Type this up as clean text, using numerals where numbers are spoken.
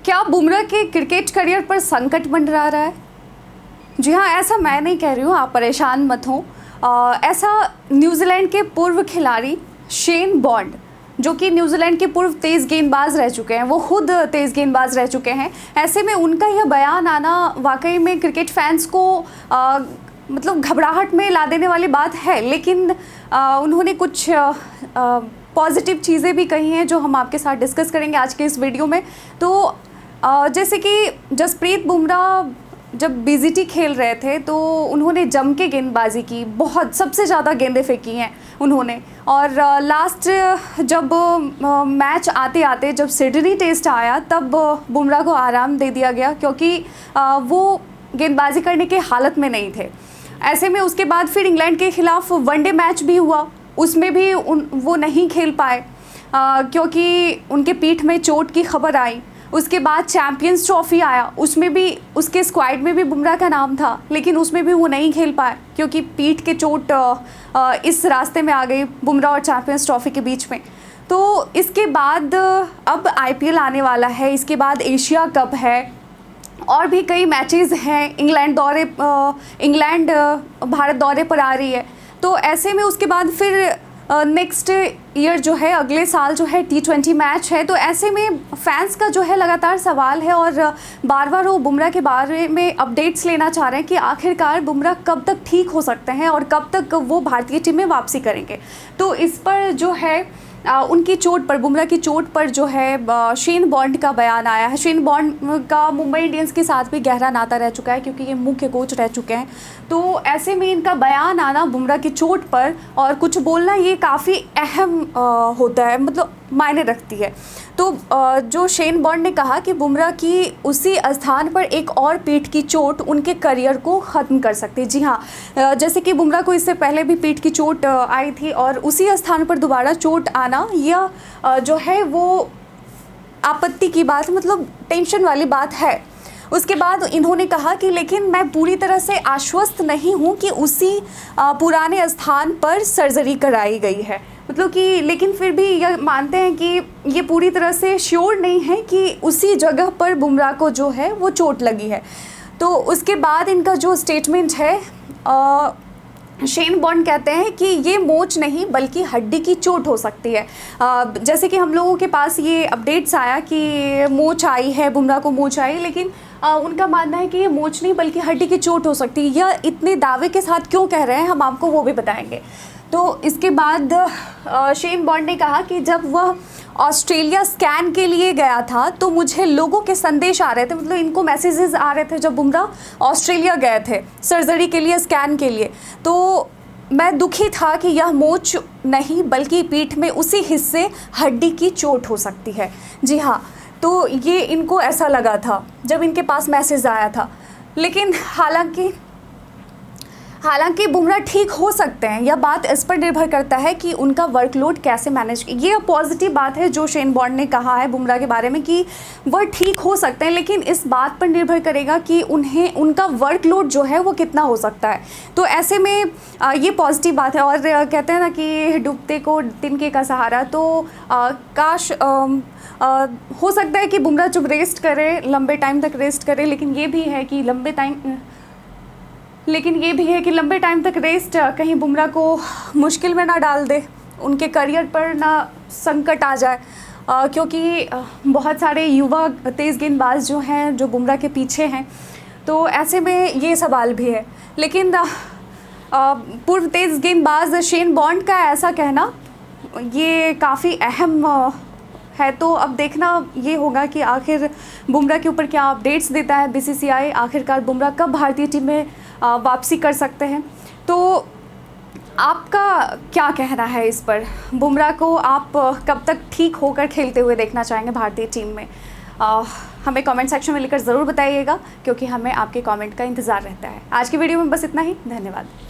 क्या बुमराह के cricket career पर संकट मंडरा रहा है? जी हाँ, ऐसा मैं नहीं कह रही हूँ, आप परेशान मत हो। ऐसा न्यूजीलैंड के पूर्व खिलाड़ी शेन बॉन्ड, जो कि न्यूजीलैंड के पूर्व तेज़ गेंदबाज रह चुके हैं, वो खुद तेज़ गेंदबाज रह चुके हैं। ऐसे में उनका यह बयान आना वाकई में क्रिकेट फैंस को मतलब घबराहट में ला देने वाली बात है। लेकिन उन्होंने कुछ पॉजिटिव चीज़ें भी कही हैं जो हम आपके साथ डिस्कस करेंगे आज के इस वीडियो में। तो जैसे कि जसप्रीत बुमराह जब बीजीटी खेल रहे थे तो उन्होंने जम के गेंदबाजी की, बहुत सबसे ज़्यादा गेंदें फेंकी हैं उन्होंने। और लास्ट जब मैच आते आते जब सिडनी टेस्ट आया तब बुमराह को आराम दे दिया गया, क्योंकि वो गेंदबाजी करने के हालत में नहीं थे। ऐसे में उसके बाद फिर इंग्लैंड के ख़िलाफ़ वनडे मैच भी हुआ, उसमें भी वो नहीं खेल पाए क्योंकि उनके पीठ में चोट की खबर आई। उसके बाद चैम्पियंस ट्रॉफी आया, उसमें भी उसके स्क्वाड में भी बुमराह का नाम था, लेकिन उसमें भी वो नहीं खेल पाए क्योंकि पीठ के चोट इस रास्ते में आ गई बुमराह और चैम्पियंस ट्रॉफी के बीच में। तो इसके बाद अब आईपीएल आने वाला है, इसके बाद एशिया कप है और भी कई मैचेस हैं। इंग्लैंड भारत दौरे पर आ रही है। तो ऐसे में उसके बाद फिर नेक्स्ट ईयर जो है, अगले साल जो है T20 मैच है। तो ऐसे में फैंस का जो है लगातार सवाल है और बार बार वो बुमराह के बारे में अपडेट्स लेना चाह रहे हैं कि आखिरकार बुमराह कब तक ठीक हो सकते हैं और कब तक वो भारतीय टीम में वापसी करेंगे। तो इस पर जो है उनकी चोट पर, बुमराह की चोट पर जो है शेन बॉन्ड का बयान आया है। शेन बॉन्ड का मुंबई इंडियंस के साथ भी गहरा नाता रह चुका है क्योंकि ये मुख्य कोच रह चुके हैं। तो ऐसे में इनका बयान आना बुमराह की चोट पर और कुछ बोलना ये काफ़ी अहम होता है, मतलब मायने रखती है। तो जो शेन बॉन्ड ने कहा कि बुमराह की उसी स्थान पर एक और पीठ की चोट उनके करियर को ख़त्म कर सकती है। जी हाँ, जैसे कि बुमराह को इससे पहले भी पीठ की चोट आई थी और उसी स्थान पर दोबारा चोट आना यह जो है वो आपत्ति की बात, मतलब टेंशन वाली बात है। उसके बाद इन्होंने कहा कि लेकिन मैं पूरी तरह से आश्वस्त नहीं हूँ कि उसी पुराने स्थान पर सर्जरी कराई गई है, मतलब कि लेकिन फिर भी यह मानते हैं कि ये पूरी तरह से श्योर नहीं है कि उसी जगह पर बुमराह को जो है वो चोट लगी है। तो उसके बाद इनका जो स्टेटमेंट है, शेन बॉन्ड कहते हैं कि ये मोच नहीं बल्कि हड्डी की चोट हो सकती है। जैसे कि हम लोगों के पास ये अपडेट्स आया कि मोच आई है, बुमराह को मोच आई, लेकिन उनका मानना है कि ये मोच नहीं बल्कि हड्डी की चोट हो सकती है। यह इतने दावे के साथ क्यों कह रहे हैं, हम आपको वो भी बताएंगे। तो इसके बाद शेन बॉन्ड ने कहा कि जब वह ऑस्ट्रेलिया स्कैन के लिए गया था तो मुझे लोगों के संदेश आ रहे थे, मतलब इनको मैसेजेस आ रहे थे जब बुमराह ऑस्ट्रेलिया गए थे सर्जरी के लिए, स्कैन के लिए। तो मैं दुखी था कि यह मोच नहीं बल्कि पीठ में उसी हिस्से हड्डी की चोट हो सकती है। जी हाँ, तो ये इनको ऐसा लगा था जब इनके पास मैसेज आया था। लेकिन हालांकि बुमराह ठीक हो सकते हैं, यह बात इस पर निर्भर करता है कि उनका वर्कलोड कैसे मैनेज। ये पॉजिटिव बात है जो शेन बॉन्ड ने कहा है बुमराह के बारे में कि वह ठीक हो सकते हैं, लेकिन इस बात पर निर्भर करेगा कि उनका वर्कलोड जो है वो कितना हो सकता है। तो ऐसे में ये पॉजिटिव बात है। और कहते हैं ना कि डूबते को तिनके का सहारा, तो काश हो सकता है कि बुमराह जब रेस्ट करे, लंबे टाइम तक रेस्ट करे, लेकिन ये भी है कि लंबे टाइम तक रेस्ट कहीं बुमराह को मुश्किल में ना डाल दे, उनके करियर पर ना संकट आ जाए, क्योंकि बहुत सारे युवा तेज़ गेंदबाज जो हैं जो बुमराह के पीछे हैं। तो ऐसे में ये सवाल भी है। लेकिन पूर्व तेज़ गेंदबाज शेन बॉन्ड का ऐसा कहना ये काफ़ी अहम है। तो अब देखना ये होगा कि आखिर बुमराह के ऊपर क्या अपडेट्स देता है बीसीसीआई, आखिरकार बुमराह कब भारतीय टीम में वापसी कर सकते हैं। तो आपका क्या कहना है इस पर? बुमराह को आप कब तक ठीक होकर खेलते हुए देखना चाहेंगे भारतीय टीम में? हमें कमेंट सेक्शन में लिखकर ज़रूर बताइएगा, क्योंकि हमें आपके कमेंट का इंतज़ार रहता है। आज की वीडियो में बस इतना ही, धन्यवाद।